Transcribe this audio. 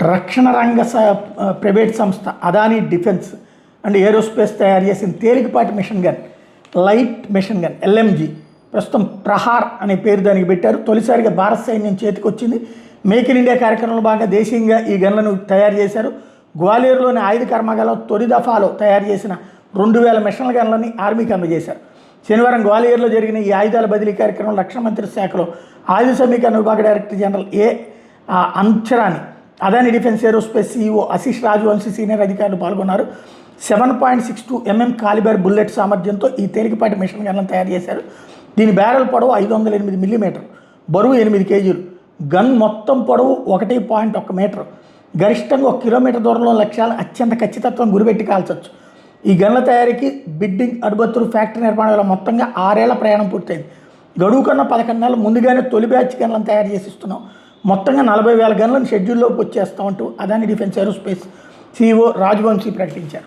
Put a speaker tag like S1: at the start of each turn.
S1: రక్షణ రంగ ప్రైవేట్ సంస్థ అదానీ డిఫెన్స్ అండ్ ఏరోస్పేస్ తయారు చేసిన తేలికపాటి machine gun, light machine gun LMG ప్రస్తుతం ప్రహార్ అనే పేరు దానికి పెట్టారు. తొలిసారిగా భారత సైన్యం చేతికి వచ్చింది. మేక్ ఇన్ ఇండియా కార్యక్రమంలో భాగంగా దేశీయంగా ఈ గన్లను తయారు చేశారు. గ్వాలియర్లోని ఆయుధ కర్మాగారంలో తొలి దఫాలో తయారు చేసిన 2000 మిషన్ గన్లని ఆర్మీకి అందజేశారు. శనివారం గ్వాలియర్లో జరిగిన ఈ ఆయుధాల బదిలీ కార్యక్రమం రక్షణ మంత్రిత్వ శాఖలో ఆయుధ సమీకరణ విభాగ director general Ancharani, Adani defence aerospace CEO Ashish Rajvanshi senior అధికారులు పాల్గొన్నారు. 7.62 mm కాలిబర్ బుల్లెట్ సామర్థ్యంతో ఈ తేలికపాటి మిషన్ గన్లను తయారు చేశారు. దీని బ్యారెల్ పొడవు 508 mm, బరువు 8 kg. గన్ మొత్తం పొడవు 1.1 మీటర్. గరిష్టంగా 1 కిలోమీటర్ దూరంలో లక్ష్యాలను అత్యంత ఖచ్చితత్వం గురిపెట్టి కాల్చొచ్చు. ఈ గన్ల తయారీకి బిడ్డింగ్, అనుమతులు, ఫ్యాక్టరీ నిర్మాణం వల్ల మొత్తంగా 6 ఏళ్ల ప్రయాణం పూర్తయింది. గడువు కన్నా 11 నెలలు ముందుగానే తొలి బ్యాచ్ గన్లను తయారు చేసి ఇస్తున్నాం. మొత్తంగా 40,000 గన్లను షెడ్యూల్లోకి వచ్చేస్తామంటూ Adani defence aerospace CEO Rajavamsi ప్రకటించారు.